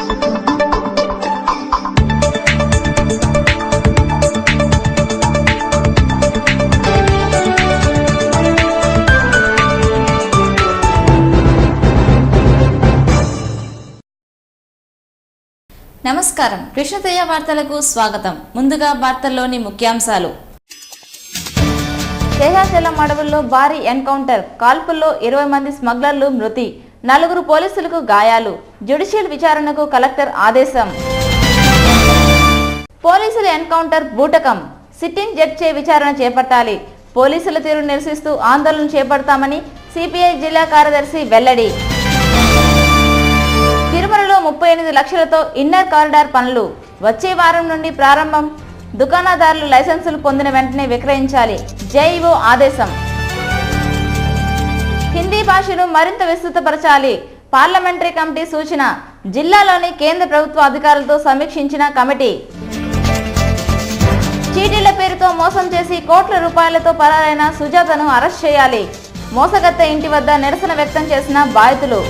నమస్కారం, కృష్ణతేజ వార్తలకు స్వాగతం. ముందుగా వార్తల్లోని ముఖ్యాంశాలు. శేషాచలం అడవుల్లో భారీ ఎన్కౌంటర్, కాల్పుల్లో 20 మంది స్మగ్లర్లు మృతి, 4 పోలీసులకు గాయాలు. జ్యుడిషియల్ విచారణకు కలెక్టర్ ఆదేశం. పోలీసుల ఎన్కౌంటర్ బూటకం, సిట్టింగ్ జడ్జి విచారణ చేపట్టాలి. పోలీసుల తీరు నిరసిస్తూ ఆందోళన చేపడతామని సిపిఐ జిల్లా కార్యదర్శి వెల్లడి. తిరుమలలో 38 లక్షలతో ఇన్నర్ కారిడార్ పనులు వచ్చే వారం నుండి ప్రారంభం. దుకాణదారులు లైసెన్సులు పొందిన వెంటనే విక్రయించాలి. జేఈఓ ఆదేశం. హిందీ భాషను మరింత విస్తృతపరచాలి. పార్లమెంటరీ కమిటీ సూచన. జిల్లాలోని కేంద్ర ప్రభుత్వ అధికారులతో సమీక్షించిన కమిటీ. చీటీల పేరుతో మోసం చేసి కోట్ల రూపాయలతో పరారైన సుజాతను అరెస్ట్ చేయాలి. మోసగత్త ఇంటి వద్ద నిరసన వ్యక్తం చేసిన బాధితులు.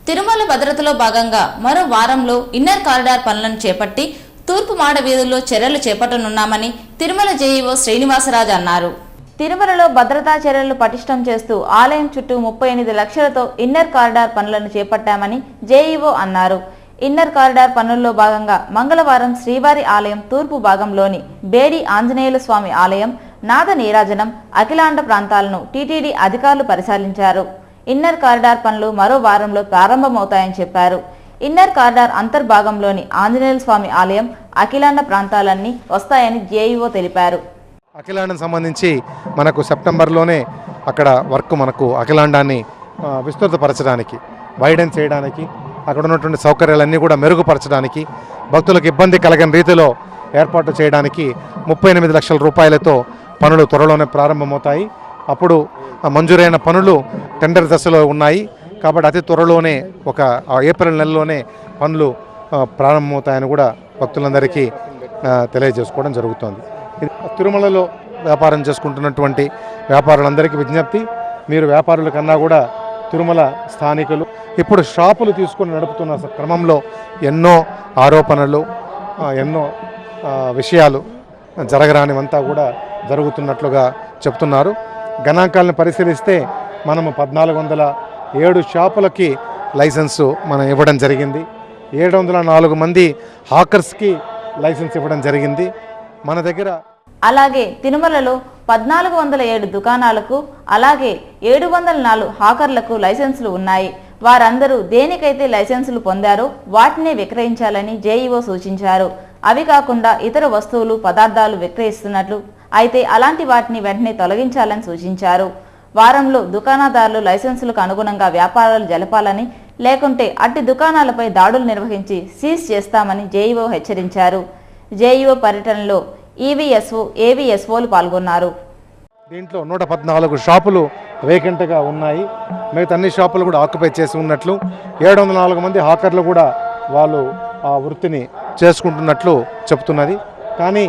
తిరుమల భద్రతలో భాగంగా మరో వారంలో ఇన్నర్ కారిడార్ పనులను చేపట్టి తూర్పు మాడ వీధుల్లో చర్యలు చేపట్టనున్నామని తిరుమల జేఈఓ శ్రీనివాసరాజు అన్నారు. తిరుమలలో భద్రతా చర్యలు పటిష్టం చేస్తూ ఆలయం చుట్టూ 38 లక్షలతో ఇన్నర్ కారిడార్ పనులను చేపట్టామని జేఈఓ అన్నారు. ఇన్నర్ కారిడార్ పనుల్లో భాగంగా మంగళవారం శ్రీవారి ఆలయం తూర్పు భాగంలోని బేడి ఆంజనేయుల స్వామి ఆలయం, నాద నీరాజనం, అఖిలాండ ప్రాంతాలను టీటీడీ అధికారులు పరిశీలించారు. ఇన్నర్ కారిడార్ పనులు మరో వారంలో ప్రారంభమవుతాయని చెప్పారు. ఇన్నర్ కారిడార్ అంతర్భాగంలోని ఆంజనేయుల స్వామి ఆలయం, అఖిలాండ ప్రాంతాలన్నీ వస్తాయని జేఈఓ తెలిపారు. అఖిలాండం సంబంధించి మనకు సెప్టెంబర్లోనే అక్కడ వర్క్ మనకు అఖిలాండాన్ని విస్తృతపరచడానికి, వైడెన్ చేయడానికి, అక్కడ ఉన్నటువంటి సౌకర్యాలన్నీ కూడా మెరుగుపరచడానికి, భక్తులకు ఇబ్బంది కలగని రీతిలో ఏర్పాటు చేయడానికి 38 లక్షల రూపాయలతో పనులు త్వరలోనే ప్రారంభమవుతాయి. అప్పుడు మంజూరైన పనులు టెండర్ దశలో ఉన్నాయి కాబట్టి అతి త్వరలోనే ఒక ఏప్రిల్ నెలలోనే పనులు ప్రారంభమవుతాయని కూడా భక్తులందరికీ తెలియజేసుకోవడం జరుగుతోంది. తిరుమలలో వ్యాపారం చేసుకుంటున్నటువంటి వ్యాపారులందరికీ విజ్ఞప్తి, మీరు వ్యాపారుల కన్నా కూడా తిరుమల స్థానికులు. ఇప్పుడు షాపులు తీసుకొని నడుపుతున్న క్రమంలో ఎన్నో ఆరోపణలు, ఎన్నో విషయాలు జరగరానివంతా కూడా జరుగుతున్నట్లుగా చెప్తున్నారు. గణాంకాలను పరిశీలిస్తే మనము 1407 షాపులకి లైసెన్సు మనం ఇవ్వడం జరిగింది. 704 మంది హాకర్స్కి లైసెన్స్ ఇవ్వడం జరిగింది మన దగ్గర. అలాగే తిరుమలలో 1407 దుకాణాలకు, అలాగే 704 హాకర్లకు లైసెన్సులు ఉన్నాయి. వారందరూ దేనికైతే లైసెన్సులు పొందారో వాటినే విక్రయించాలని జేఈఓ సూచించారు. అవి కాకుండా ఇతర వస్తువులు, పదార్థాలు విక్రయిస్తున్నట్లు, అయితే అలాంటి వాటిని వెంటనే తొలగించాలని సూచించారు. వారంలో దుకాణదారులు లైసెన్సులకు అనుగుణంగా వ్యాపారాలు జరపాలని, లేకుంటే అట్టి దుకాణాలపై దాడులు నిర్వహించి సీజ్ చేస్తామని జేఈఓ హెచ్చరించారు. జేఈఓ పర్యటనలో ఈవీఎస్ఓ, ఏవీఎస్ఓలు పాల్గొన్నారు. దీంట్లో 114 షాపులు వేకెంట్గా ఉన్నాయి. మిగతా అన్ని షాపులు కూడా ఆక్యుపై చేసి ఉన్నట్లు, 704 మంది హాకర్లు కూడా వాళ్ళు ఆ వృత్తిని చేసుకుంటున్నట్లు చెప్తున్నది. కానీ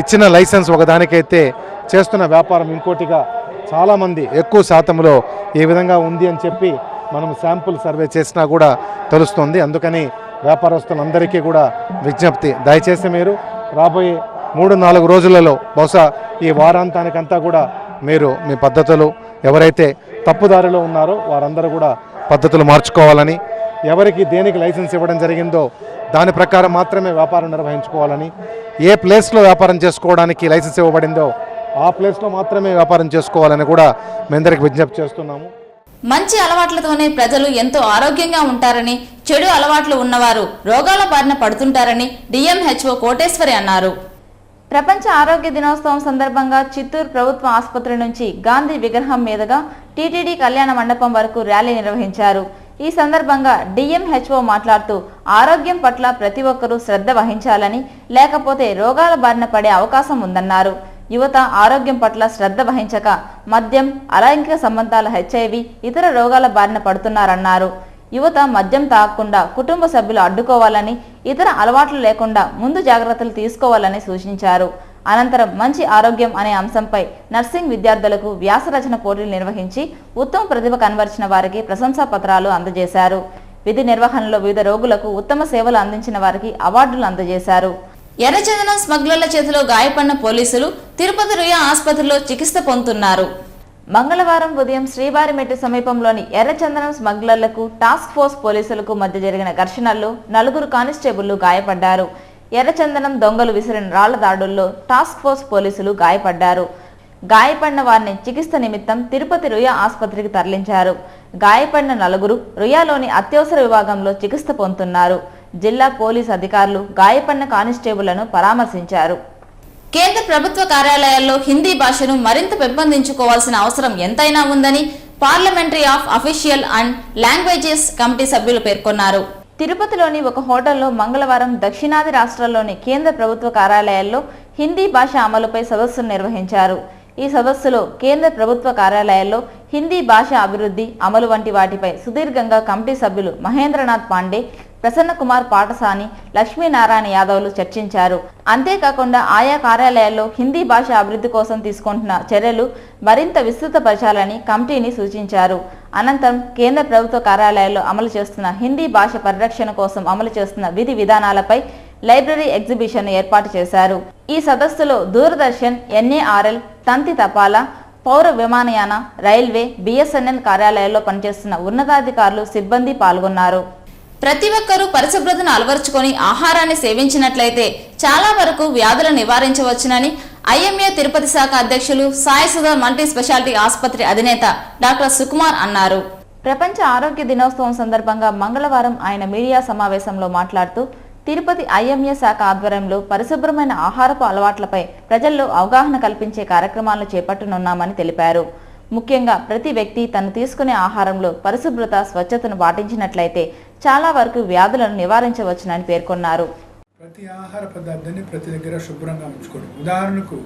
ఇచ్చిన లైసెన్స్ ఒకదానికైతే చేస్తున్న వ్యాపారం ఇంకోటిగా చాలామంది ఎక్కువ శాతంలో ఏ విధంగా ఉంది అని చెప్పి మనం శాంపుల్ సర్వే చేసినా కూడా తెలుస్తుంది. అందుకని వ్యాపారస్తులందరికీ కూడా విజ్ఞప్తి, దయచేసి మీరు రాబోయే 3-4 రోజులలో, బహుశా ఈ వారాంతానికంతా కూడా మీరు మీ పద్ధతులు, ఎవరైతే తప్పుదారిలో ఉన్నారో వారందరూ కూడా పద్ధతులు మార్చుకోవాలని, ఎవరికి దేనికి లైసెన్స్ ఇవ్వడం జరిగిందో దాని ప్రకారం మాత్రమే వ్యాపారం నిర్వహించుకోవాలని, ఏ ప్లేస్లో వ్యాపారం చేసుకోవడానికి లైసెన్స్ ఇవ్వబడిందో ఆ ప్లేస్లో మాత్రమే వ్యాపారం చేసుకోవాలని కూడా మీ అందరికి విజ్ఞప్తి చేస్తున్నాము. మంచి అలవాట్లతోనే ప్రజలు ఎంతో ఆరోగ్యంగా ఉంటారని, చెడు అలవాట్లు ఉన్నవారు రోగాల బారిన పడుతుంటారని డిఎంహెచ్ఓ కోటేశ్వరి అన్నారు. ప్రపంచ ఆరోగ్య దినోత్సవం సందర్భంగా చిత్తూరు ప్రభుత్వ ఆసుపత్రి నుంచి గాంధీ విగ్రహం మీదుగా టీటీడీ కళ్యాణ మండపం వరకు ర్యాలీ నిర్వహించారు. ఈ సందర్భంగా డిఎంహెచ్ఓ మాట్లాడుతూ ఆరోగ్యం పట్ల ప్రతి ఒక్కరూ శ్రద్ధ వహించాలని, లేకపోతే రోగాల బారిన పడే అవకాశం ఉందన్నారు. యువత ఆరోగ్యం పట్ల శ్రద్ధ వహించక మద్యం, అలైంగిక సంబంధాల హెచ్ఐవి, ఇతర రోగాల బారిన పడుతున్నారన్నారు. యువత మద్యం తాగకుండా కుటుంబ సభ్యులు అడ్డుకోవాలని, ఇతర అలవాట్లు లేకుండా ముందు జాగ్రత్తలు తీసుకోవాలని సూచించారు. అనంతరం మంచి ఆరోగ్యం అనే అంశంపై నర్సింగ్ విద్యార్థులకు వ్యాసరచన పోటీలు నిర్వహించి ఉత్తమ ప్రతిభ కనబరిచిన వారికి ప్రశంసా పత్రాలు అందజేశారు. విధి నిర్వహణలో వివిధ రోగులకు ఉత్తమ సేవలు అందించిన వారికి అవార్డులు అందజేశారు. ఎర్రచందనం స్మగ్లర్ల చేతిలో గాయపడిన పోలీసులు తిరుపతి రుయా ఆసుపత్రిలో చికిత్స పొందుతున్నారు. మంగళవారం ఉదయం శ్రీవారిమెట్టు సమీపంలోని ఎర్రచందనం స్మగ్లర్లకు టాస్క్ ఫోర్స్ పోలీసులకు మధ్య జరిగిన ఘర్షణల్లో 4 కానిస్టేబుళ్లు గాయపడ్డారు. ఎర్రచందనం దొంగలు విసిరిన రాళ్ల దాడుల్లో టాస్క్ ఫోర్స్ పోలీసులు గాయపడ్డారు. గాయపడిన వారిని చికిత్స నిమిత్తం తిరుపతి రుయా ఆసుపత్రికి తరలించారు. గాయపడిన 4 రుయాలోని అత్యవసర విభాగంలో చికిత్స పొందుతున్నారు. జిల్లా పోలీసు అధికారులు గాయపడిన కానిస్టేబుళ్లను పరామర్శించారు. కేంద్ర ప్రభుత్వ కార్యాలయాల్లో హిందీ భాషను మరింత పెంపొందించుకోవాల్సిన అవసరం ఎంతైనా ఉందని parliamentary of official and languages committee సభ్యులు పేర్కొన్నారు. తిరుపతిలోని ఒక హోటల్లో మంగళవారం దక్షిణాది రాష్ట్రాల్లోని కేంద్ర ప్రభుత్వ కార్యాలయాల్లో హిందీ భాష అమలుపై సదస్సును నిర్వహించారు. ఈ సదస్సులో కేంద్ర ప్రభుత్వ కార్యాలయాల్లో హిందీ భాష అభివృద్ధి, అమలు వంటి వాటిపై సుదీర్ఘంగా కమిటీ సభ్యులు మహేంద్రనాథ్ పాండే, ప్రసన్న కుమార్ పాటసాని, లక్ష్మీనారాయణ యాదవ్లు చర్చించారు. అంతేకాకుండా ఆయా కార్యాలయాల్లో హిందీ భాష అభివృద్ధి కోసం తీసుకుంటున్న చర్యలు మరింత విస్తృతపరచాలని కమిటీని సూచించారు. అనంతరం కేంద్ర ప్రభుత్వ కార్యాలయాల్లో అమలు చేస్తున్న హిందీ భాష పరిరక్షణ కోసం అమలు చేస్తున్న విధి విధానాలపై లైబ్రరీ ఎగ్జిబిషన్ ఏర్పాటు చేశారు. ఈ సదస్సులో దూరదర్శన్, NARL, తంతి తపాలా, పౌర విమానయాన, రైల్వే, BSNL కార్యాలయాల్లో పనిచేస్తున్న ఉన్నతాధికారులు, సిబ్బంది పాల్గొన్నారు. ప్రతి ఒక్కరూ పరిశుభ్రతను అలవర్చుకొని ఆహారాన్ని సేవించినట్లయితే చాలా వరకు వ్యాధులను నివారించవచ్చునని IMA తిరుపతి శాఖ అధ్యక్షులు సాయి సుధా మల్టీ స్పెషాలిటీ ఆసుపత్రి అధినేత డాక్టర్ సుకుమార్ అన్నారు. ప్రపంచ ఆరోగ్య దినోత్సవం సందర్భంగా మంగళవారం ఆయన మీడియా సమావేశంలో మాట్లాడుతూ తిరుపతి IMA శాఖ ఆధ్వర్యంలో పరిశుభ్రమైన ఆహారపు అలవాట్లపై ప్రజల్లో అవగాహన కల్పించే కార్యక్రమాలను చేపట్టనున్నామని తెలిపారు. ముఖ్యంగా ప్రతి వ్యక్తి తను తీసుకునే ఆహారంలో పరిశుభ్రత, స్వచ్ఛతను పాటించినట్లయితే చాలా వరకు వ్యాధులను నివారించవచ్చునని పేర్కొన్నారు. ప్రతి ఆహార పదార్థాన్ని ప్రతి దగ్గర శుభ్రంగా ఉంచుకోవడం. ఉదాహరణకు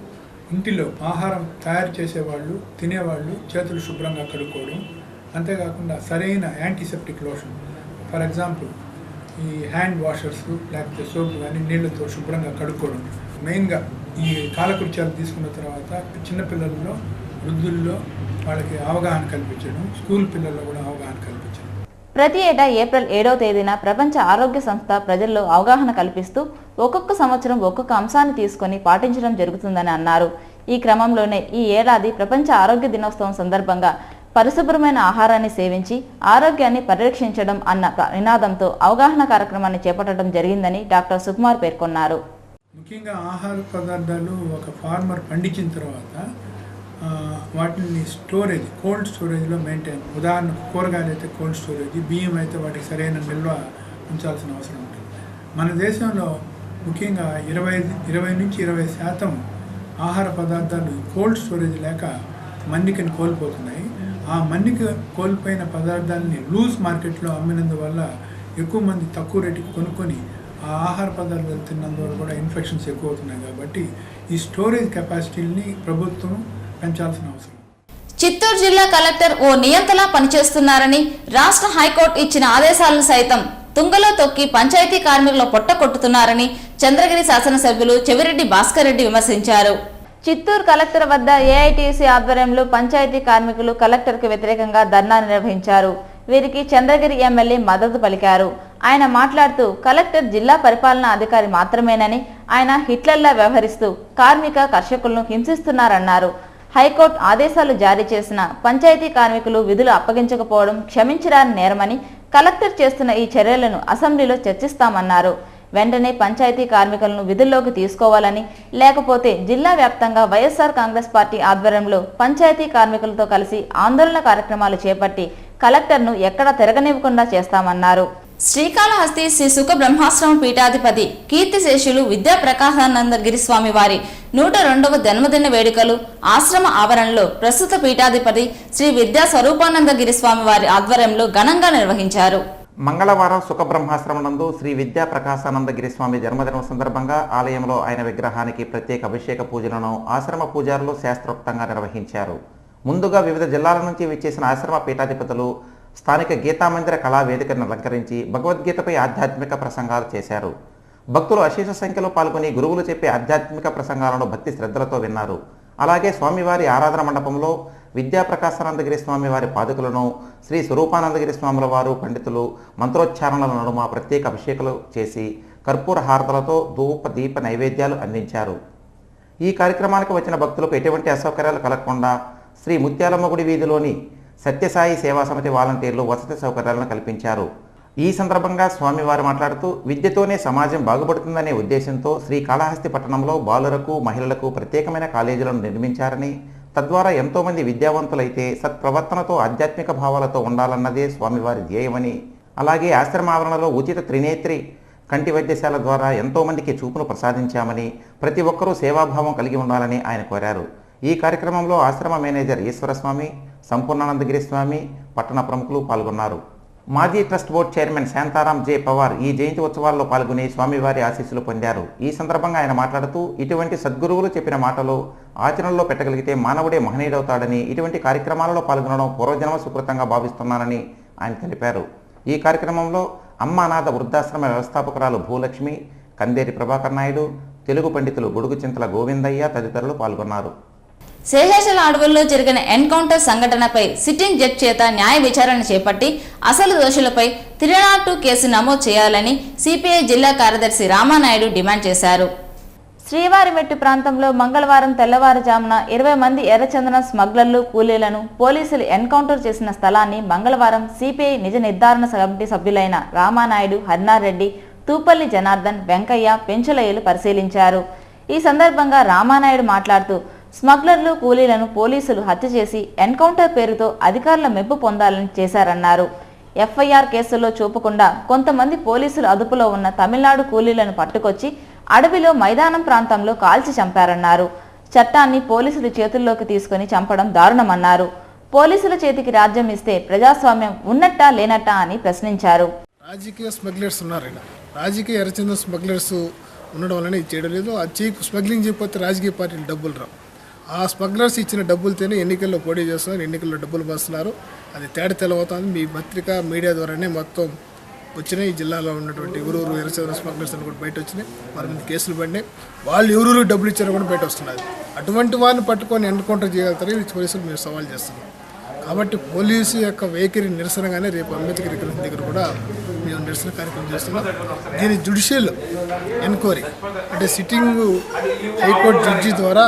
ఇంటిలో ఆహారం తయారు చేసేవాళ్ళు, తినేవాళ్ళు చేతులు శుభ్రంగా కడుక్కోవడం. అంతేకాకుండా సరైన యాంటీసెప్టిక్ లోషన్, ఫర్ ఎగ్జాంపుల్ ఈ హ్యాండ్ వాషర్స్ లేకపోతే సోప్ కానీ నీళ్లతో శుభ్రంగా కడుక్కోవడం. మెయిన్గా ఈ కాలకృత్యాలు తీసుకున్న తర్వాత చిన్నపిల్లల్లో, వృద్ధుల్లో వాళ్ళకి అవగాహన కల్పించడం, స్కూల్ పిల్లల్లో కూడా అవగాహన కల్పించడం. ప్రతి ఏటా ఏప్రిల్ 7వ తేదీన ప్రపంచ ఆరోగ్య సంస్థ ప్రజల్లో అవగాహన కల్పిస్తూ ఒక్కొక్క సంవత్సరం ఒక్కొక్క అంశాన్ని తీసుకొని పాటించడం జరుగుతుందని అన్నారు. ఈ క్రమంలోనే ఈ ఏడాది ప్రపంచ ఆరోగ్య దినోత్సవం సందర్భంగా పరిశుభ్రమైన ఆహారాన్ని సేవించి ఆరోగ్యాన్ని పరిరక్షించడం అన్న నినాదంతో అవగాహన కార్యక్రమాన్ని చేపట్టడం జరిగిందని డాక్టర్ సుకుమార్ పేర్కొన్నారు. ముఖ్యంగా ఆహార పదార్థాలు ఒక ఫార్మర్ పండించిన తర్వాత వాటిని స్టోరేజ్, కోల్డ్ స్టోరేజ్లో మెయింటైన్. ఉదాహరణకు కూరగాయలు అయితే కోల్డ్ స్టోరేజ్, బియ్యం అయితే వాటికి సరైన నిల్వ ఉంచాల్సిన అవసరం ఉంటుంది. మన దేశంలో ముఖ్యంగా 20-20% ఆహార పదార్థాలు కోల్డ్ స్టోరేజ్ లేక మన్నికని కోల్పోతున్నాయి. ఆ మన్నిక కోల్పోయిన పదార్థాలని లూజ్ మార్కెట్లో అమ్మినందువల్ల ఎక్కువ మంది తక్కువ రేటుకి కొనుక్కొని ఆ ఆహార పదార్థాలు తిన్నందువల్ల కూడా ఇన్ఫెక్షన్స్ ఎక్కువ అవుతున్నాయి. కాబట్టి ఈ స్టోరేజ్ కెపాసిటీని ప్రభుత్వం పెంచాల్సిన అవసరం. చిత్తూరు జిల్లా కలెక్టర్ ఓ నియంతలా పనిచేస్తున్నారని రాష్ట్ర హైకోర్టు ఇచ్చిన ఆదేశాలను సైతం తుంగలో తొక్కి పంచాయతీ కార్మికుల పొట్ట కొట్టుతున్నారని చంద్రగిరి శాసనసభ్యులు చెవిరెడ్డి భాస్కర్ రెడ్డి విమర్శించారు. చిత్తూరు కలెక్టర్ వద్ద AITC ఆధ్వర్యంలో పంచాయతీ కార్మికులు కలెక్టర్కు వ్యతిరేకంగా ధర్నా నిర్వహించారు. వీరికి చంద్రగిరి ఎమ్మెల్యే మద్దతు పలికారు. ఆయన మాట్లాడుతూ కలెక్టర్ జిల్లా పరిపాలనా అధికారి మాత్రమేనని, ఆయన హిట్లర్లా వ్యవహరిస్తూ కార్మిక కర్షకులను హింసిస్తున్నారన్నారు. హైకోర్టు ఆదేశాలు జారీ చేసిన పంచాయతీ కార్మికులు విధులు అప్పగించకపోవడం క్షమించరాని నేరమని, కలెక్టర్ చేస్తున్న ఈ చర్యలను అసెంబ్లీలో చర్చిస్తామన్నారు. వెంటనే పంచాయతీ కార్మికులను విధుల్లోకి తీసుకోవాలని, లేకపోతే జిల్లా వ్యాప్తంగా వైఎస్ఆర్ కాంగ్రెస్ పార్టీ ఆధ్వర్యంలో పంచాయతీ కార్మికులతో కలిసి ఆందోళన కార్యక్రమాలు చేపట్టి కలెక్టర్ను ఎక్కడా తిరగనివ్వకుండా చేస్తామన్నారు. శ్రీకాళహస్తి శ్రీ సుఖ బ్రహ్మాశ్రమ పీఠాధిపతి కీర్తిశేషులు విద్యా ప్రకాశానంద గిరిస్వామి వారి 102వ జన్మదిన వేడుకలు ఆశ్రమ ఆవరణలో ప్రస్తుత పీఠాధిపతి శ్రీ విద్యా స్వరూపానంద గిరిస్వామి వారి ఆధ్వర్యంలో ఘనంగా నిర్వహించారు. మంగళవారం సుఖబ్రహ్మాశ్రమం నందు శ్రీ విద్యా ప్రకాశానంద గిరిస్వామి జన్మదినం సందర్భంగా ఆలయంలో ఆయన విగ్రహానికి ప్రత్యేక అభిషేక పూజలను ఆశ్రమ పూజారులు శాస్త్రోక్తంగా నిర్వహించారు. ముందుగా వివిధ జిల్లాల నుంచి విచ్చేసిన ఆశ్రమ పీఠాధిపతులు స్థానిక గీతామందిర కళా వేదికను అలంకరించి భగవద్గీతపై ఆధ్యాత్మిక ప్రసంగాలు చేశారు. భక్తులు అశేష సంఖ్యలో పాల్గొని గురువులు చెప్పే ఆధ్యాత్మిక ప్రసంగాలను భక్తి శ్రద్ధలతో విన్నారు. అలాగే స్వామివారి ఆరాధన మండపంలో విద్యాప్రకాశానందగిరి స్వామి వారి పాదుకలను శ్రీ స్వరూపానందగిరి స్వాముల వారు పండితులు మంత్రోచ్చారణల నడుమ ప్రత్యేక అభిషేకాలు చేసి కర్పూర హారతలతో ధూప దీప నైవేద్యాలు అందించారు. ఈ కార్యక్రమానికి వచ్చిన భక్తులకు ఎటువంటి అసౌకర్యాలు కలగకుండా శ్రీ ముత్యాలమ్మ గుడి వీధిలోని సత్యసాయి సేవా సమితి వాలంటీర్లు వసతి సౌకర్యాలను కల్పించారు. ఈ సందర్భంగా స్వామివారు మాట్లాడుతూ విద్యతోనే సమాజం బాగుపడుతుందనే ఉద్దేశంతో శ్రీకాళహస్తి పట్టణంలో బాలురకు మహిళలకు ప్రత్యేకమైన కాలేజీలను నిర్మించారని, తద్వారా ఎంతోమంది విద్యావంతులైతే సత్ప్రవర్తనతో ఆధ్యాత్మిక భావాలతో ఉండాలన్నదే స్వామివారి ధ్యేయమని, అలాగే ఆశ్రమ ఆవరణలో ఉచిత త్రినేత్రి కంటి వైద్యశాల ద్వారా ఎంతోమందికి చూపును ప్రసాదించామని, ప్రతి ఒక్కరూ సేవాభావం కలిగి ఉండాలని ఆయన కోరారు. ఈ కార్యక్రమంలో ఆశ్రమ మేనేజర్ ఈశ్వరస్వామి, సంపూర్ణానందగిరి స్వామి, పట్టణ ప్రముఖులు పాల్గొన్నారు. మాజీ ట్రస్ట్ బోర్డు చైర్మన్ శాంతారాం జే పవార్ ఈ జయంతి ఉత్సవాల్లో పాల్గొని స్వామివారి ఆశీస్సులు పొందారు. ఈ సందర్భంగా ఆయన మాట్లాడుతూ ఇటువంటి సద్గురువులు చెప్పిన మాటలు ఆచరణలో పెట్టగలిగితే మానవుడే మహనీయుడవుతాడని, ఇటువంటి కార్యక్రమాలలో పాల్గొనడం పూర్వజన్మ సుకృతంగా భావిస్తున్నానని ఆయన తెలిపారు. ఈ కార్యక్రమంలో అమ్మానాథ వృద్ధాశ్రమ వ్యవస్థాపకురాలు భూలక్ష్మి, కందేరి ప్రభాకర్ నాయుడు, తెలుగు పండితులు గొడుగు చింతల గోవిందయ్య తదితరులు పాల్గొన్నారు. శేషాచల అడవుల్లో జరిగిన ఎన్కౌంటర్ సంఘటనపై సిట్టింగ్ జడ్జి చేత న్యాయ విచారణ చేపట్టి అసలు దోషులపై 302 కేసు నమోదు చేయాలని సిపిఐ జిల్లా కార్యదర్శి రామానాయుడు డిమాండ్ చేశారు. శ్రీవారిమెట్టు ప్రాంతంలో మంగళవారం తెల్లవారుజామున 20 మంది ఎర్రచందనం స్మగ్లర్లు, కూలీలను పోలీసులు ఎన్కౌంటర్ చేసిన స్థలాన్ని మంగళవారం సిపిఐ నిజ నిర్ధారణ కమిటీ సభ్యులైన రామానాయుడు, హర్నారెడ్డి, తూపల్లి జనార్దన్, వెంకయ్య, పెంచులయ్యలు పరిశీలించారు. ఈ సందర్భంగా రామానాయుడు మాట్లాడుతూ స్మగ్లర్లు, కూలీలను పోలీసులు హత్య చేసి ఎన్కౌంటర్ పేరుతో అధికారుల మెప్పు పొందాలని చేశారన్నారు. ఎఫ్ఐఆర్ కేసుల్లో చూపకుండా కొంతమంది పోలీసులు అదుపులో ఉన్న తమిళనాడు కూలీలను పట్టుకొచ్చి అడవిలో మైదానం ప్రాంతంలో కాల్చి చంపారన్నారు. చట్టాన్ని పోలీసులు చేతుల్లోకి తీసుకుని చంపడం దారుణమన్నారు. పోలీసుల చేతికి రాజ్యం ఇస్తే ప్రజాస్వామ్యం ఉన్నట్టా లేనట్టా అని ప్రశ్నించారు. రాజకీయ స్మగ్లర్స్ ఉన్నారు, రాజకీయ ఎర్రచందనం స్మగ్లర్స్ ఉండడం వలన ఇది చేయడం లేదు. అది స్మగ్లింగ్ చేయకపోతే రాజకీయ పార్టీలు డబ్బులు రావు. ఆ స్మగ్లర్స్ ఇచ్చిన డబ్బులతోనే ఎన్నికల్లో పోటీ చేస్తున్నారు, ఎన్నికల్లో డబ్బులు పంచుతున్నారు. అది తేడా తెలవుతుంది. మీ పత్రిక మీడియా ద్వారానే మొత్తం వచ్చినాయి. ఈ జిల్లాలో ఉన్నటువంటి ఎవరూరు ఎర్రచందనం స్మగ్లర్స్ అని కూడా బయట వచ్చినాయి. 10 మంది కేసులు పడినాయి. వాళ్ళు ఎవరూరు డబ్బులు ఇచ్చారో కూడా బయట వస్తున్నది. అటువంటి వారిని పట్టుకొని ఎన్కౌంటర్ చేయగలుగుతారు ఈ పోలీసులు మేము సవాల్ చేస్తున్నాం. కాబట్టి పోలీసు యొక్క వైఖరి నిరసనగానే రేపు అంబేద్కర్ విగ్రహం దగ్గర కూడా మేము నిరసన కార్యక్రమం చేస్తున్నాం. దీని జ్యుడిషియల్ ఎన్క్వైరీ అంటే సిట్టింగ్ హైకోర్టు జడ్జి ద్వారా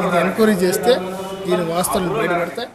ఇది ఎన్క్వైరీ చేస్తే దీని వాస్తవాలు బయటపడతాయి.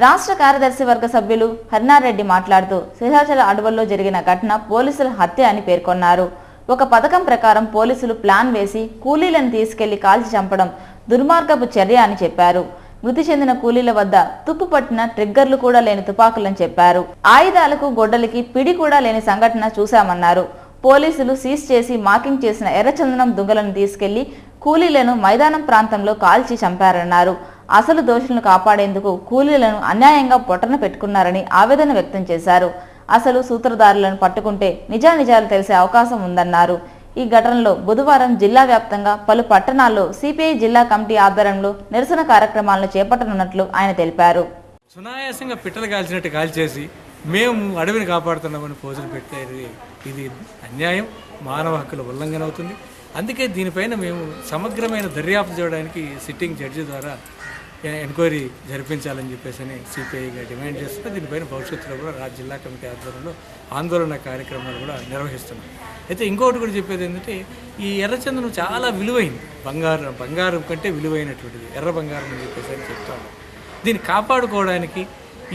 రాష్ట్ర కార్యదర్శి వర్గ సభ్యులు హర్నారెడ్డి మాట్లాడుతూ శేషాచల అడవుల్లో జరిగిన ఘటన పోలీసుల హత్య అని పేర్కొన్నారు. ఒక పథకం ప్రకారం పోలీసులు ప్లాన్ వేసి కూలీలను తీసుకెళ్లి కాల్చి చంపడం దుర్మార్గపు చర్య అని చెప్పారు. మృతి చెందిన కూలీల వద్ద తుప్పు పట్టిన ట్రిగ్గర్లు కూడా లేని తుపాకులని చెప్పారు. ఆయుధాలకు గొడ్డలికి పిడి కూడా లేని సంఘటన చూశామన్నారు. పోలీసులు సీజ్ చేసి మార్కింగ్ చేసిన ఎర్రచందనం దుంగలను తీసుకెళ్లి కూలీలను మైదానం ప్రాంతంలో కాల్చి చంపారన్నారు. అసలు దోషులను కాపాడేందుకు కూలీలను అన్యాయంగా పొట్టన పెట్టుకున్నారని ఆవేదన వ్యక్తం చేశారు. అసలు సూత్రధారులను పట్టుకుంటే నిజానిజాలు తెలిసే అవకాశం ఉందన్నారు. ఈ ఘటనలో బుధవారం జిల్లా వ్యాప్తంగా పలు పట్టణాల్లో సిపిఐ జిల్లా కమిటీ ఆధ్వర్యంలో నిరసన కార్యక్రమాలను చేపట్టనున్నట్లు ఆయన తెలిపారు. సునాయాసంగా పిట్టలు కాల్చినట్టు కాల్చేసి మేము అడవిని కాపాడుతున్నామని పోజులు పెట్టేది ఇది అన్యాయం, మానవ హక్కుల ఉల్లంఘన అవుతుంది. అందుకే దీనిపైన మేము సమగ్రమైన దర్యాప్తు చేయడానికి సిట్టింగ్ జడ్జి ద్వారా ఎంక్వైరీ జరిపించాలని చెప్పేసి సిపిఐగా డిమాండ్ చేస్తున్నా. దీనిపైన భవిష్యత్తులో కూడా జిల్లా కమిటీ ఆధ్వర్యంలో ఆందోళన కార్యక్రమాలు కూడా నిర్వహిస్తున్నాం. అయితే ఇంకొకటి కూడా చెప్పేది ఏంటంటే ఈ ఎర్రచందనం చాలా విలువైంది, బంగారం కంటే విలువైనటువంటిది ఎర్ర బంగారం అని చెప్పేసి చెప్తాను. దీన్ని కాపాడుకోవడానికి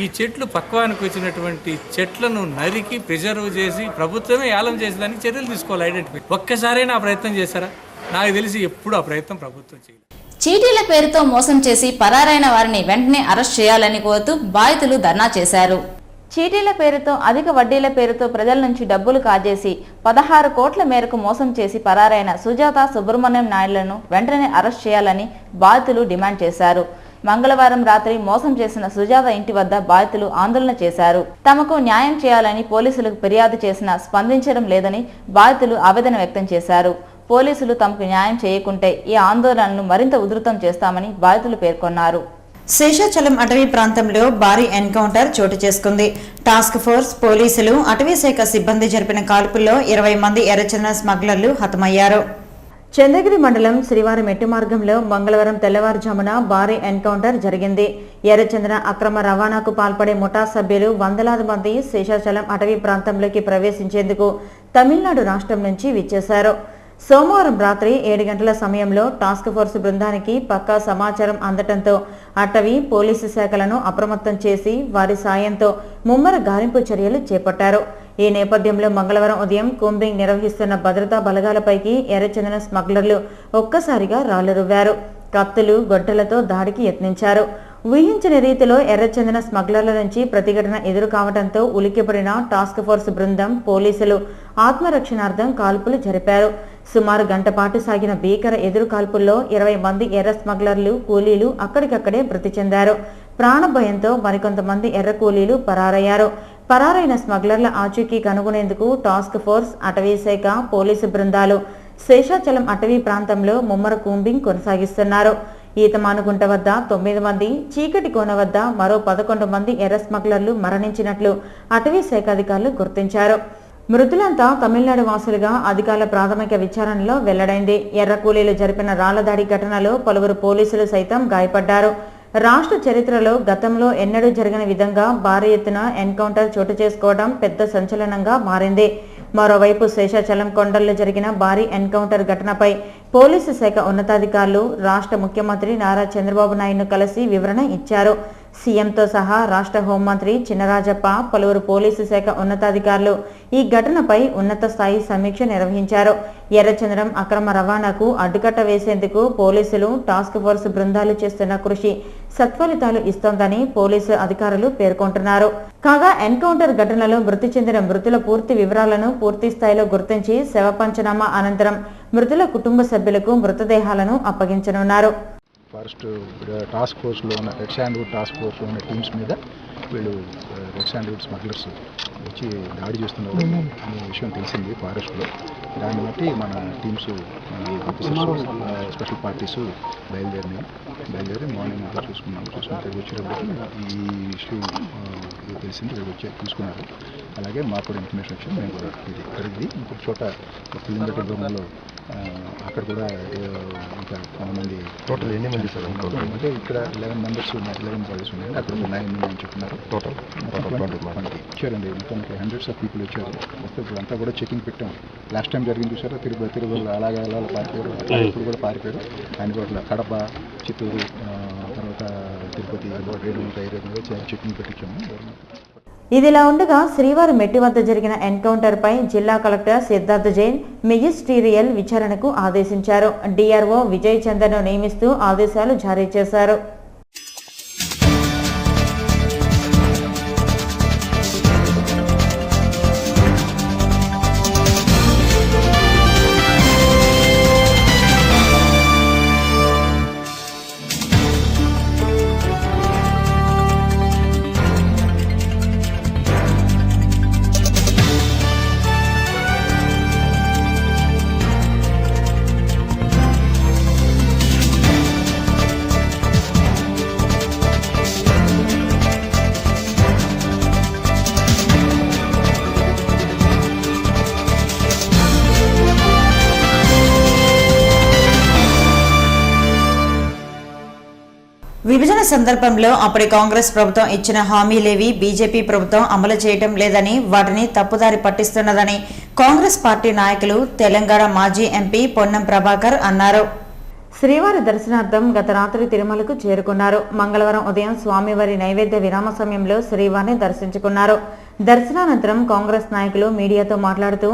ఈ చెట్లు పక్వానికి వచ్చినటువంటి చెట్లను నరికి ప్రిజర్వ్ చేసి ప్రభుత్వమే ఏలం చేసేదానికి చర్యలు తీసుకోవాలి. ఐడెంటిఫై ఒక్కసారైనా ఆ ప్రయత్నం చేశారా? నాకు తెలిసి ఎప్పుడు ఆ ప్రయత్నం ప్రభుత్వం చేయలేదు. చీటీల పేరుతో మోసం చేసి పరారైన వారిని వెంటనే అరెస్ట్ చేయాలని కోరుతూ బాధితులు ధర్నా చేశారు. చీటీల పేరుతో అధిక వడ్డీల పేరుతో ప్రజల నుంచి డబ్బులు కాజేసి 16 కోట్ల మేరకు మోసం చేసి పరారైన సుజాత, సుబ్రహ్మణ్యం నాయుడులను వెంటనే అరెస్ట్ చేయాలని బాధితులు డిమాండ్ చేశారు. మంగళవారం రాత్రి మోసం చేసిన సుజాత ఇంటి వద్ద బాధితులు ఆందోళన చేశారు. తమకు న్యాయం చేయాలని పోలీసులకు ఫిర్యాదు చేసినా స్పందించడం లేదని బాధితులు ఆవేదన వ్యక్తం చేశారు. పోలీసులు తమకు న్యాయం చేయకుంటే ఈ ఆందోళనను మరింత ఉధృతం చేస్తామని బాధితులు పేర్కొన్నారు. శేషాచలం అటవీ ప్రాంతంలో భారీ ఎన్కౌంటర్ చోటు చేసుకుంది. టాస్క్ ఫోర్స్, పోలీసులు, అటవీ శాఖ సిబ్బంది జరిపిన కాల్పుల్లో 20 మంది ఎర్రచందనం స్మగ్లర్లు హతమయ్యారు. చంద్రగిరి మండలం శ్రీవారి మెట్టు మార్గంలో మంగళవారం తెల్లవారుజామున భారీ ఎన్కౌంటర్ జరిగింది. ఎర్రచందన అక్రమ రవాణాకు పాల్పడే ముఠా సభ్యులు వందలాది మంది శేషాచలం అటవీ ప్రాంతంలోకి ప్రవేశించేందుకు తమిళనాడు రాష్ట్రం నుంచి విచ్చేశారు. సోమవారం రాత్రి 7 గంటల సమయంలో టాస్క్ ఫోర్స్ బృందానికి పక్కా సమాచారం అందటంతో అటవీ పోలీసు శాఖలను అప్రమత్తం చేసి వారి సాయంతో ముమ్మర గాలింపు చర్యలు చేపట్టారు. ఈ నేపథ్యంలో మంగళవారం ఉదయం కూంబింగ్ నిర్వహిస్తున్న భద్రతా బలగాలపైకి ఎర్రచందన స్మగ్లర్లు ఒక్కసారిగా రాళ్లురువ్వారు. కత్తులు గొడ్డలతో దాడికి యత్నించారు. ఊహించని రీతిలో ఎర్రచందన స్మగ్లర్ల నుంచి ప్రతిఘటన ఎదురు కావడంతో ఉలిక్కిపడిన టాస్క్ ఫోర్స్ బృందం పోలీసులు ఆత్మరక్షణార్థం కాల్పులు జరిపారు. సుమారు గంట పాటు సాగిన భీకర ఎదురు కాల్పుల్లో 20 మంది ఎర్ర స్మగ్లర్లు కూలీలు అక్కడికక్కడే మృతి చెందారు. ప్రాణభయంతో మరికొంతమంది ఎర్ర కూలీలు పరారయ్యారు. పరారైన స్మగ్లర్ల ఆచూకీ కనుగొనేందుకు టాస్క్ ఫోర్స్, అటవీ శాఖ, పోలీసు బృందాలు శేషాచలం అటవీ ప్రాంతంలో ముమ్మర కూంబింగ్ కొనసాగిస్తున్నారు. ఈతమానుగుంట వద్ద 9 మంది, చీకటి కోన వద్ద మరో 11 మంది ఎర్ర స్మగ్లర్లు మరణించినట్లు అటవీ శాఖ అధికారులు గుర్తించారు. మృతులంతా తమిళనాడు వాసులుగా అధికారుల ప్రాథమిక విచారణలో వెల్లడైంది. ఎర్ర కూలీలు జరిపిన రాళ్లదాడి ఘటనలో పలువురు పోలీసులు సైతం గాయపడ్డారు. రాష్ట్ర చరిత్రలో గతంలో ఎన్నడూ జరగని విధంగా భారీ ఎత్తున ఎన్కౌంటర్ చోటు చేసుకోవడం పెద్ద సంచలనంగా మారింది. మరోవైపు శేషాచలం కొండల్లో జరిగిన భారీ ఎన్కౌంటర్ ఘటనపై పోలీసు శాఖ ఉన్నతాధికారులు రాష్ట్ర ముఖ్యమంత్రి నారా చంద్రబాబు నాయుడును కలిసి వివరణ ఇచ్చారు. సీఎంతో సహా రాష్ట్ర హోంమంత్రి చినరాజప్ప, పలువురు పోలీసు శాఖ ఉన్నతాధికారులు ఈ ఘటనపై ఉన్నత స్థాయి సమీక్ష నిర్వహించారు. ఎర్రచందనం అక్రమ రవాణాకు అడ్డుకట్ట వేసేందుకు పోలీసులు, టాస్క్ ఫోర్స్ బృందాలు చేస్తున్న కృషి సత్ఫలితాలు ఇస్తోందని పోలీసు అధికారులు పేర్కొంటున్నారు. కాగా ఎన్కౌంటర్ ఘటనలో మృతి చెందిన మృతుల పూర్తి వివరాలను పూర్తి స్థాయిలో గుర్తించి శవ పంచనామా అనంతరం మృతుల కుటుంబ సభ్యులకు మృతదేహాలను అప్పగించనున్నారు. ఫారెస్ట్ టాస్క్ ఫోర్స్లో ఉన్న రెడ్ శాండ్వుడ్ టాస్క్ ఫోర్స్లో ఉన్న టీమ్స్ మీద వీళ్ళు రెడ్ శాండ్వుడ్ స్మగ్లర్స్ వచ్చి దాడి చేస్తున్నారు అనే విషయం తెలిసింది ఫారెస్ట్లో. దాన్ని బట్టి మన టీమ్స్, స్పెషల్ పార్టీస్ బయలుదేరి మార్నింగ్ అంతా చూసుకున్నాము. ఇక్కడికి వచ్చేటప్పటికి ఈ ఇష్యూ తెలిసింది, ఇక్కడికి వచ్చి చూసుకున్నారు. అలాగే మాకు కూడా ఇన్ఫర్మేషన్ వచ్చింది. మేము కూడా ఇది జరిగింది. ఇంకొక చోట కిలోమీటర్ దూరంలో అక్కడ కూడా ఇంకా కొంతమంది, టోటల్ ఎన్ని మంది సార్ అంటే ఇక్కడ 11 మెంబర్స్ ఉన్నాయి, 11 బాయ్స్ ఉన్నాయి, అక్కడ 9 మంది అని చెప్తున్నారు. టోటల్ 20 ఇచ్చారండి. మొత్తానికి హండ్రెడ్స్ ఆఫ్ పీపుల్ వచ్చారు. ఇప్పుడు అంతా కూడా చెకింగ్ పెట్టాం. లాస్ట్ టైం జరిగింది చూసారా, తిరుపతి అలాగే పారిపోయారు, ఇప్పుడు కూడా పారిపోయారు. ఆయన కూడా కడప, చిత్తూరు, తర్వాత తిరుపతి చెకింగ్ పెట్టించాము. ఇదిలా ఉండగా శ్రీవారి మెట్టి వద్ద జరిగిన ఎన్కౌంటర్ పై జిల్లా కలెక్టర్ సిద్ధార్థ్ జైన్ మెజిస్టీరియల్ విచారణకు ఆదేశించారు. డిఆర్ఓ విజయ్ చందర్ను నియమిస్తూ ఆదేశాలు జారీ చేశారు. విభజన సందర్భంలో అప్పటి కాంగ్రెస్ ప్రభుత్వం ఇచ్చిన హామీలేవి బీజేపీ ప్రభుత్వం అమలు చేయడం లేదని, వాటిని తప్పుదారి పట్టిస్తున్నదని కాంగ్రెస్ పార్టీ నాయకులు తెలంగాణ మాజీ ఎంపీ పొన్నం ప్రభాకర్ అన్నారు. శ్రీవారి దర్శనార్థం గత రాత్రి తిరుమలకు చేరుకున్నారు. మంగళవారం ఉదయం స్వామివారి నైవేద్య విరామ సమయంలో శ్రీవారిని దర్శించుకున్నారు. దర్శనానంతరం కాంగ్రెస్ నాయకులు మీడియాతో మాట్లాడుతూ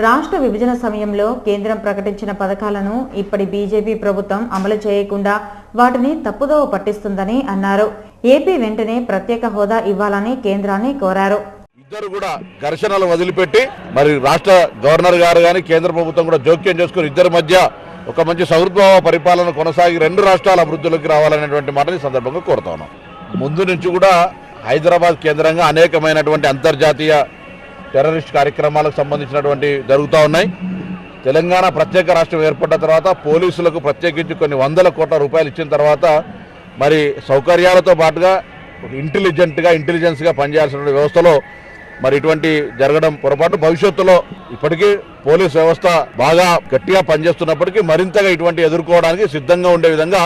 రాష్ట్ర విభజన సమయంలో కేంద్రం ప్రకటించిన పథకాలను ఇప్పటి బీజేపీ ప్రభుత్వం అమలు చేయకుండా వాటిని తప్పుదోవ పట్టిస్తుందని అన్నారు. ఏపీ వెంటనే ప్రత్యేక హోదా ఇవ్వాలని కేంద్రాన్ని కోరారు. ఇద్దరు కూడా ఘర్షణలు వదిలిపెట్టి మరి రాష్ట్ర గవర్నర్ గారు కానీ కేంద్ర ప్రభుత్వం కూడా జోక్యం చేసుకుని ఇద్దరి మధ్య ఒక మంచి సౌహృద్భావ పరిపాలన కొనసాగి 2 రాష్ట్రాల అభివృద్ధిలోకి రావాలనేటువంటి మాటని సందర్భంగా కోరుతా ఉన్నాం. ముందు నుంచి కూడా హైదరాబాద్ కేంద్రంగా అనేకమైనటువంటి అంతర్జాతీయ టెర్రరిస్ట్ కార్యక్రమాలకు సంబంధించినటువంటి జరుగుతూ ఉన్నాయి. తెలంగాణ ప్రత్యేక రాష్ట్రం ఏర్పడ్డ తర్వాత పోలీసులకు ప్రత్యేకించి కొన్ని 100 కోట్ల రూపాయలు ఇచ్చిన తర్వాత మరి సౌకర్యాలతో పాటుగా ఇంటెలిజెన్స్గా పనిచేయాల్సిన వ్యవస్థలో మరి ఇటువంటి జరగడం పొరపాటు. భవిష్యత్తులో ఇప్పటికీ పోలీస్ వ్యవస్థ బాగా గట్టిగా పనిచేస్తున్నప్పటికీ మరింతగా ఇటువంటి ఎదుర్కోవడానికి సిద్ధంగా ఉండే విధంగా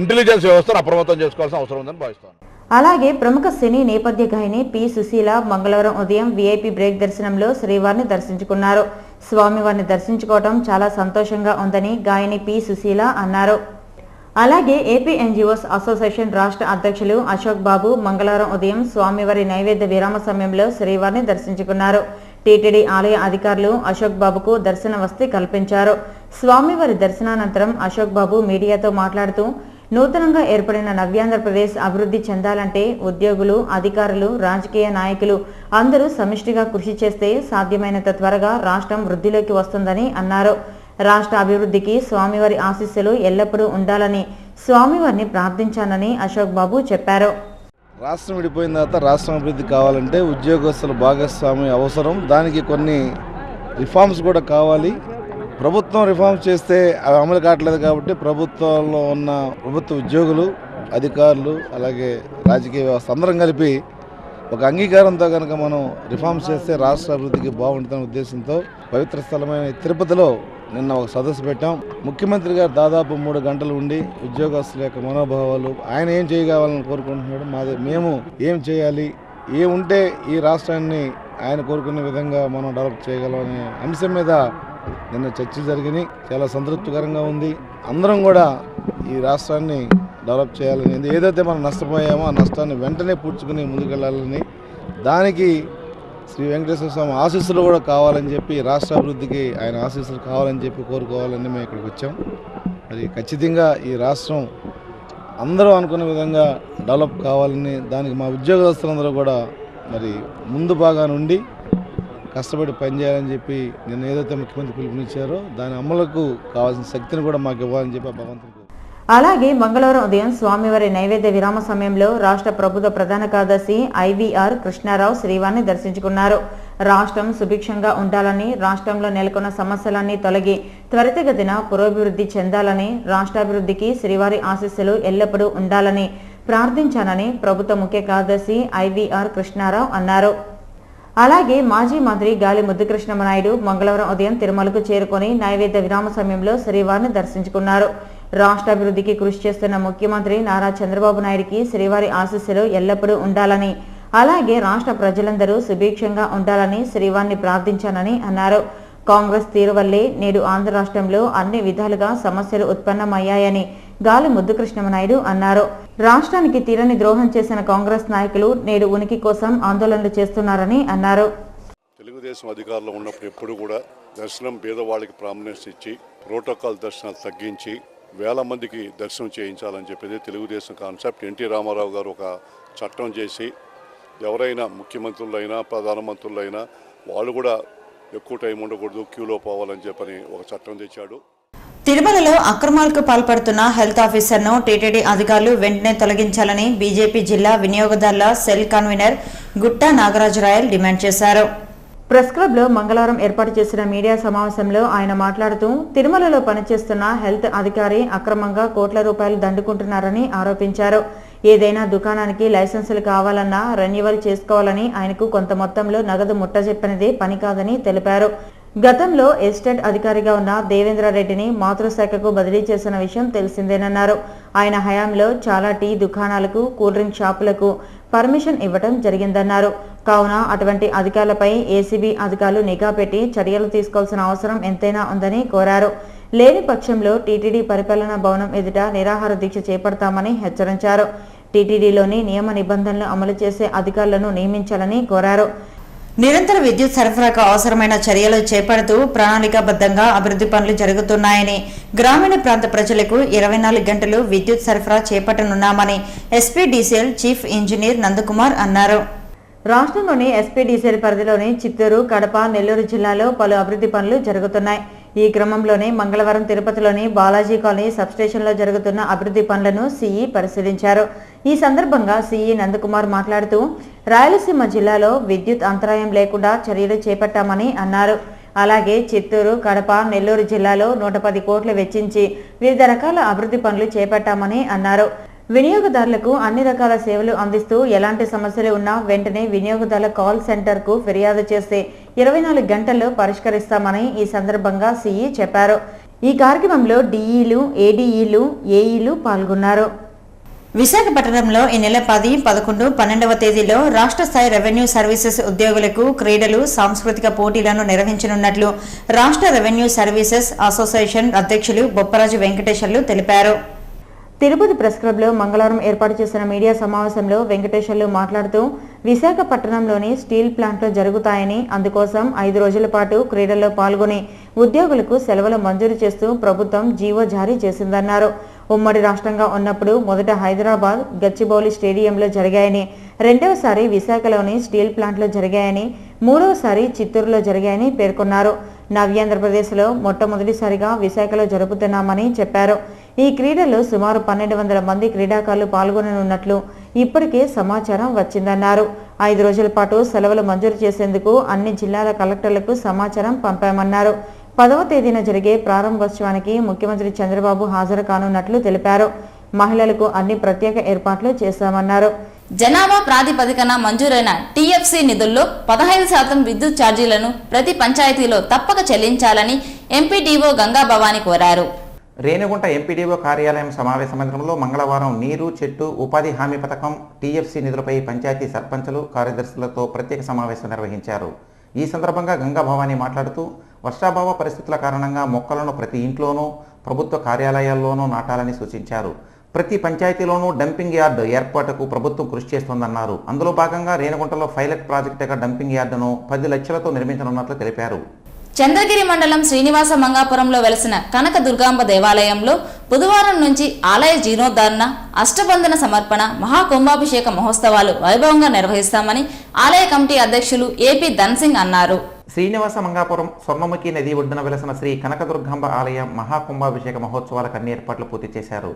ఇంటెలిజెన్స్ వ్యవస్థను అప్రమత్తం చేసుకోవాల్సిన అవసరం ఉందని భావిస్తాను. అలాగే ప్రముఖ సినీ నేపథ్య గాయని పి సుశీల మంగళవారం ఉదయం వీఐపీ బ్రేక్ దర్శనంలో శ్రీవారిని దర్శించుకున్నారు. స్వామివారిని దర్శించుకోవడం చాలా సంతోషంగా ఉందని గాయని పి సుశీల అన్నారు. అలాగే ఏపీ ఎన్జిఓస్ అసోసియేషన్ రాష్ట్ర అధ్యక్షులు అశోక్ బాబు మంగళవారం ఉదయం స్వామివారి నైవేద్య విరామ సమయంలో శ్రీవారిని దర్శించుకున్నారు. టీటీడీ ఆలయ అధికారులు అశోక్ బాబుకు దర్శన వసతి కల్పించారు. స్వామివారి దర్శనానంతరం అశోక్ బాబు మీడియాతో మాట్లాడుతూ నూతనంగా ఏర్పడిన నవ్యాంధ్రప్రదేశ్ అభివృద్ధి చెందాలంటే ఉద్యోగులు, అధికారులు, రాజకీయ నాయకులు అందరూ సమిష్టిగా కృషి చేస్తే సాధ్యమైనంత త్వరగా రాష్ట్రం వృద్ధిలోకి వస్తుందని అన్నారు. రాష్ట్ర అభివృద్ధికి స్వామివారి ఆశీస్సులు ఎల్లప్పుడూ ఉండాలని స్వామివారిని ప్రార్థించానని అశోక్ బాబు చెప్పారు. రాష్ట్రం విడిపోయిన తర్వాత రాష్ట్రం అభివృద్ధి కావాలంటే ఉద్యోగస్తుల భాగస్వామ్యం అవసరం. దానికి కొన్ని రిఫార్మ్స్ కూడా కావాలి. ప్రభుత్వం రిఫార్మ్స్ చేస్తే అవి అమలు కావట్లేదు కాబట్టి ప్రభుత్వంలో ఉన్న ప్రభుత్వ ఉద్యోగులు, అధికారులు, అలాగే రాజకీయ వ్యవస్థ అందరం కలిపి ఒక అంగీకారంతో కనుక మనం రిఫార్మ్స్ చేస్తే రాష్ట్ర అభివృద్ధికి బాగుంటుందనే ఉద్దేశంతో పవిత్ర స్థలమైన తిరుపతిలో నిన్న ఒక సదస్సు పెట్టాం. ముఖ్యమంత్రి గారు దాదాపు 3 గంటలు ఉండి ఉద్యోగస్తుల యొక్క మనోభావాలు, ఆయన ఏం చేయగలని కోరుకుంటున్నాడు, మేము ఏం చేయాలి, ఏముంటే ఈ రాష్ట్రాన్ని ఆయన కోరుకునే విధంగా మనం డెవలప్ చేయగలం అనే అంశం మీద నిన్న చర్చ జరిగినాయి. చాలా సంతృప్తికరంగా ఉంది. అందరం కూడా ఈ రాష్ట్రాన్ని డెవలప్ చేయాలని, ఏదైతే మనం నష్టపోయామో ఆ నష్టాన్ని వెంటనే పూడ్చుకుని ముందుకెళ్లాలని, దానికి శ్రీ వెంకటేశ్వర స్వామి ఆశీస్సులు కూడా కావాలని చెప్పి, రాష్ట్ర అభివృద్ధికి ఆయన ఆశీస్సులు కావాలని చెప్పి కోరుకోవాలని మేము ఇక్కడికి వచ్చాం. మరి ఖచ్చితంగా ఈ రాష్ట్రం అందరూ అనుకునే విధంగా డెవలప్ కావాలని, దానికి మా ఉద్యోగస్తులందరూ కూడా మరి ముందు బాగా నుండి కష్టపడి పనిచేయాలని చెప్పి నిన్న ఏదైతే ముఖ్యమంత్రి పిలుపునిచ్చారో దాని అమలుకు కావాల్సిన శక్తిని కూడా మాకు ఇవ్వాలని చెప్పి భగవంతుడు. అలాగే మంగళవారం ఉదయం స్వామివారి నైవేద్య విరామ సమయంలో రాష్ట్ర ప్రభుత్వ ప్రధాన కార్యదర్శి ఐవీఆర్ కృష్ణారావు శ్రీవారిని దర్శించుకున్నారు. రాష్ట్రం సుభిక్షంగా ఉండాలని, రాష్ట్రంలో నెలకొన్న సమస్యలన్నీ తొలగి త్వరితగతిన పురోభివృద్ధి చెందాలని, రాష్ట్రాభివృద్ధికి శ్రీవారి ఆశీస్సులు ఎల్లప్పుడూ ఉండాలని ప్రార్థించానని ప్రభుత్వ ముఖ్య కార్యదర్శి ఐవీఆర్ కృష్ణారావు అన్నారు. అలాగే మాజీ మంత్రి గాలి ముద్దుకృష్ణమనాయుడు మంగళవారం ఉదయం తిరుమలకు చేరుకొని నైవేద్య విరామ సమయంలో శ్రీవారిని దర్శించుకున్నారు. రాష్ట్రాభివృద్ధికి కృషి చేస్తున్న ముఖ్యమంత్రి నారా చంద్రబాబు నాయుడికి శ్రీవారి ఆశీస్సులు ఎల్లప్పుడూ ఉండాలని, అలాగే రాష్ట్ర ప్రజలందరూ సుభిక్షంగా ఉండాలని శ్రీవారిని ప్రార్థించానని అన్నారు. కాంగ్రెస్ తీరు వల్లే నేడు ఆంధ్ర రాష్ట్రంలో అన్ని విధాలుగా సమస్యలు ఉత్పన్నమయ్యాయని గాలి ముద్దుకృష్ణమనాయుడు అన్నారు. రాష్ట్రానికి తీరని ద్రోహం చేసిన కాంగ్రెస్ నాయకులు నేడు ఉనికి కోసం ఆందోళనలు చేస్తున్నారని అన్నారు. తెలుగుదేశం అధికారంలో ఉన్నప్పుడు ఎప్పుడు కూడా దర్శనం పేదవాళ్ళకి ప్రాముఖ్యత ఇచ్చి ప్రోటోకాల్ దర్శనాలు తగ్గించి వేల మందికి దర్శనం చేయించాలని చెప్పేది తెలుగుదేశం కాన్సెప్ట్. ఎన్టీ రామారావు గారు ఒక చట్టం చేసి ఎవరైనా ముఖ్యమంత్రులైనా ప్రధానమంత్రులైనా వాళ్ళు కూడా ఎక్కువ టైం ఉండకూడదు, క్యూలో పోవాలని చెప్పని ఒక చట్టం తెచ్చాడు. తిరుమలలో అక్రమాలకు పాల్పడుతున్న హెల్త్ ఆఫీసర్ను టీటీడీ అధికారులు వెంటనే తొలగించాలని బీజేపీ జిల్లా వినియోగదారుల సెల్ కన్వీనర్ గుట్టా నాగరాజరాయల్ డిమాండ్ చేశారు. ప్రెస్ క్లబ్ లో మంగళవారం ఏర్పాటు చేసిన మీడియా సమావేశంలో ఆయన మాట్లాడుతూ తిరుమలలో పనిచేస్తున్న హెల్త్ అధికారి అక్రమంగా కోట్ల రూపాయలు దండుకుంటున్నారని ఆరోపించారు. ఏదైనా దుకాణానికి లైసెన్సులు కావాలన్నా రెన్యువల్ చేసుకోవాలని ఆయనకు కొంత మొత్తంలో నగదు ముట్టజెప్పనిదే పని కాదని తెలిపారు. గతంలో ఎస్టేట్ అధికారిగా ఉన్న దేవేంద్రారెడ్డిని మాతృశాఖకు బదిలీ చేసిన విషయం తెలిసిందేనన్నారు. ఆయన హయాంలో చాలా టీ దుకాణాలకు, కూల్ డ్రింక్ షాపులకు పర్మిషన్ ఇవ్వడం జరిగిందన్నారు. కావున అటువంటి అధికారులపై ఏసీబీ అధికారులు నిఘా పెట్టి చర్యలు తీసుకోవాల్సిన అవసరం ఎంతైనా ఉందని కోరారు. లేని పక్షంలో టీటీడీ పరిపాలనా భవనం ఎదుట నిరాహార దీక్ష చేపడతామని హెచ్చరించారు. టీటీడీలోని నియమ నిబంధనలు అమలు చేసే అధికారులను నియమించాలని కోరారు. నిరంతర విద్యుత్ సరఫరాకు అవసరమైన చర్యలు చేపడుతూ ప్రణాళికాబద్ధంగా అభివృద్ధి పనులు జరుగుతున్నాయని, గ్రామీణ ప్రాంత ప్రజలకు 24 గంటలు విద్యుత్ సరఫరా చేపట్టనున్నామని ఎస్పీడీసీఎల్ చీఫ్ ఇంజనీర్ నందకుమార్ అన్నారు. రాష్ట్రంలోని ఎస్పీడీసీఎల్ పరిధిలోని చిత్తూరు, కడప, నెల్లూరు జిల్లాలో పలు అభివృద్ధి పనులు జరుగుతున్నాయి. ఈ క్రమంలోనే మంగళవారం తిరుపతిలోని బాలాజీ కాలనీ సబ్స్టేషన్లో జరుగుతున్న అభివృద్ధి పనులను సీఈ పరిశీలించారు. ఈ సందర్భంగా సీఈ నందకుమార్ మాట్లాడుతూ రాయలసీమ జిల్లాలో విద్యుత్ అంతరాయం లేకుండా చర్యలు చేపట్టామని అన్నారు. అలాగే చిత్తూరు, కడప, నెల్లూరు జిల్లాలో 110 కోట్లు వెచ్చించి వివిధ రకాల అభివృద్ధి పనులు చేపట్టామని అన్నారు. వినియోగదారులకు అన్ని రకాల సేవలు అందిస్తూ ఎలాంటి సమస్యలు ఉన్నా వెంటనే వినియోగదారుల కాల్ సెంటర్కు ఫిర్యాదు చేస్తే 24 గంటల్లో పరిష్కరిస్తామని ఈ సందర్భంగా సిఈ చెప్పారు. ఈ కార్యక్రమంలో డిఈలు, ఏడీఈలు, ఏఈలు పాల్గొన్నారు. విశాఖపట్నంలో ఈ నెల 10, 11, 12వ తేదీలో రాష్ట్ర స్థాయి రెవెన్యూ సర్వీసెస్ ఉద్యోగులకు క్రీడలు, సాంస్కృతిక పోటీలను నిర్వహించనున్నట్లు రాష్ట్ర రెవెన్యూ సర్వీసెస్ అసోసియేషన్ అధ్యక్షులు బొప్పరాజు వెంకటేశ్వర్లు తెలిపారు. తిరుపతి ప్రెస్ క్లబ్లో మంగళవారం ఏర్పాటు చేసిన మీడియా సమావేశంలో వెంకటేశ్వర్లు మాట్లాడుతూ విశాఖపట్నంలోని స్టీల్ ప్లాంట్లో జరుగుతాయని, అందుకోసం 5 రోజుల పాటు క్రీడల్లో పాల్గొని ఉద్యోగులకు సెలవులు మంజూరు చేస్తూ ప్రభుత్వం జీవో జారీ చేసిందన్నారు. ఉమ్మడి రాష్ట్రంగా ఉన్నప్పుడు మొదట హైదరాబాద్, గచ్చిబౌలి స్టేడియంలో జరిగాయని, రెండవసారి విశాఖలోని స్టీల్ ప్లాంట్లో జరిగాయని, మూడవసారి చిత్తూరులో జరిగాయని పేర్కొన్నారు. నవ్యాంధ్రప్రదేశ్లో మొట్టమొదటిసారిగా విశాఖలో జరుపుతున్నామని చెప్పారు. ఈ క్రీడల్లో సుమారు 1200 మంది క్రీడాకారులు పాల్గొననున్నట్లు ఇప్పటికే సమాచారం వచ్చిందన్నారు. 5 రోజుల పాటు సెలవులు మంజూరు చేసేందుకు అన్ని జిల్లాల కలెక్టర్లకు సమాచారం పంపామన్నారు. 10వ తేదీన జరిగే ప్రారంభోత్సవానికి ముఖ్యమంత్రి చంద్రబాబు హాజరు కానున్నట్లు తెలిపారు. మహిళలకు అన్ని ప్రత్యేక ఏర్పాట్లు చేశామన్నారు. జనాభా ప్రాతిపదికన మంజూరైన టీఎఫ్సీ నిధుల్లో 15% విద్యుత్ ఛార్జీలను ప్రతి పంచాయతీలో తప్పక చెల్లించాలని ఎంపీడీఓ గంగా భవాని కోరారు. రేణిగుంట ఎంపీడీఓ కార్యాలయం సమావేశ మందిరంలో మంగళవారం నీరు, చెట్టు, ఉపాధి హామీ పథకం, టీఎఫ్సీ నిధులపై పంచాయతీ సర్పంచులు, కార్యదర్శులతో ప్రత్యేక సమావేశం నిర్వహించారు. ఈ సందర్భంగా గంగా భవాని మాట్లాడుతూ వర్షాభావ పరిస్థితుల కారణంగా మొక్కలను ప్రతి ఇంట్లోనూ, ప్రభుత్వ కార్యాలయాల్లోనూ నాటాలని సూచించారు. ప్రతి పంచాయతీలోనూ డంపింగ్ యార్డు ఏర్పాటుకు ప్రభుత్వం కృషి చేస్తోందన్నారు. అందులో భాగంగా రేణిగుంటలో పైలట్ ప్రాజెక్టుగా డంపింగ్ యార్డును 10 లక్షలతో నిర్మించనున్నట్లు తెలిపారు. చంద్రగిరి మండలం శ్రీనివాస మంగాపురంలో వెలసిన కనక దుర్గాంబ దేవాలయంలో బుధవారం నుంచి ఆలయ జీర్ణోద్ధరణ, అష్టబంధన సమర్పణ, మహాకుంభాభిషేక మహోత్సవాలు వైభవంగా నిర్వహిస్తామని ఆలయ కమిటీ అధ్యక్షులు ఏపీ ధన్సింగ్ అన్నారు. శ్రీనివాస మంగాపురం స్వర్ణముఖి నది ఒడ్డున వెలసిన శ్రీ కనకదుర్గాంబ ఆలయం మహాకుంభాభిషేక మహోత్సవాలకు అన్ని ఏర్పాట్లు పూర్తి చేశారు.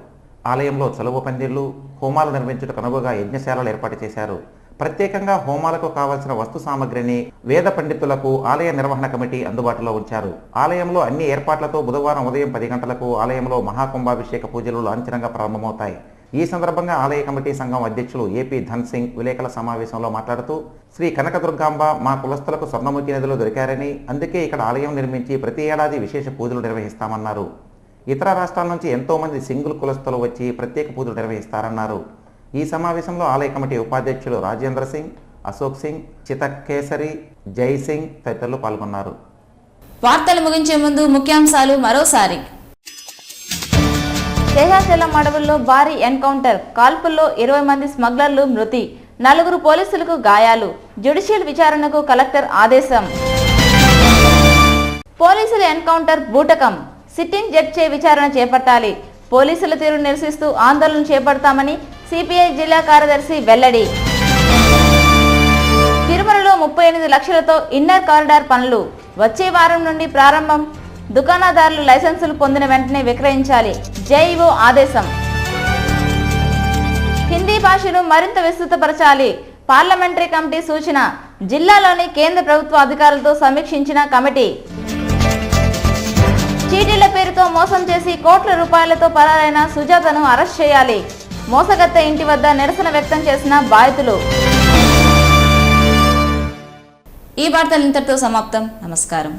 ఆలయంలో చలువ పందిళ్లు, హోమాలు నిర్వహించుటకు అనువుగా యజ్ఞశాలలు ఏర్పాటు చేశారు. ప్రత్యేకంగా హోమాలకు కావలసిన వస్తు సామగ్రిని వేద పండితులకు ఆలయ నిర్వహణ కమిటీ అందుబాటులో ఉంచారు. ఆలయంలో అన్ని ఏర్పాట్లతో బుధవారం ఉదయం 10 గంటలకు ఆలయంలో మహాకుంభాభిషేక పూజలు లాంఛనంగా ప్రారంభమవుతాయి. ఈ సందర్భంగా ఆలయ కమిటీ సంఘం అధ్యక్షులు ఏపీ ధన్సింగ్ విలేకరుల సమావేశంలో మాట్లాడుతూ శ్రీ కనకదుర్గాంబ మా కులస్తులకు స్వర్ణముఖి నదిలో దొరికారని, అందుకే ఇక్కడ ఆలయం నిర్మించి ప్రతి ఏడాది విశేష పూజలు నిర్వహిస్తామన్నారు. ఇతర రాష్ట్రాల నుంచి ఎంతో మంది సింగిల్ కులస్తులు వచ్చి ప్రత్యేక పూజలు నిర్వహిస్తారన్నారు. ఈ సమావేశంలో ఆలయ కమిటీ ఉపాధ్యక్షులు రాజేంద్ర సింగ్, అశోక్ సింగ్, చితకేసరి, జై సింగ్ తదితరులు పాల్గొన్నారు. వార్తలు ముగించే ముందు ముఖ్యాంశాలు మరోసారి. శేషాచలం అడవుల్లో భారీ ఎన్కౌంటర్, కాల్పుల్లో 20 మంది స్మగ్లర్లు మృతి, 4 పోలీసులకు గాయాలు, జ్యుడిషియల్ విచారణకు కలెక్టర్ ఆదేశం. పోలీసుల ఎన్కౌంటర్ బూటకం, సిట్టింగ్ జడ్జి విచారణ చేపట్టాలి, పోలీసుల తీరు నిరసిస్తూ ఆందోళన చేపడతామని సిపిఐ జిల్లా కార్యదర్శి వెల్లడి. తిరుమలలో 38 లక్షలతో ఇన్నర్ కారిడార్ పనులు, వచ్చే వారం నుండి ప్రారంభం, దుకాణదారులు లైసెన్సులు పొందిన వెంటనే విక్రయించాలి, జేఈఓ ఆదేశం. హిందీ భాషను మరింత విస్తృతపరచాలి, పార్లమెంటరీ కమిటీ సూచన, జిల్లాలోని కేంద్ర ప్రభుత్వ అధికారులతో సమీక్షించిన కమిటీ. చీటీల పేరుతో మోసం చేసి కోట్ల రూపాయలతో పరారైన సుజాతను అరెస్ట్ చేయాలి, మోసగత్త ఇంటి వద్ద నిరసన వ్యక్తం చేసిన బాధితులు. ఈ వార్తలు ఇంతటితో సమాప్తం. నమస్కారం.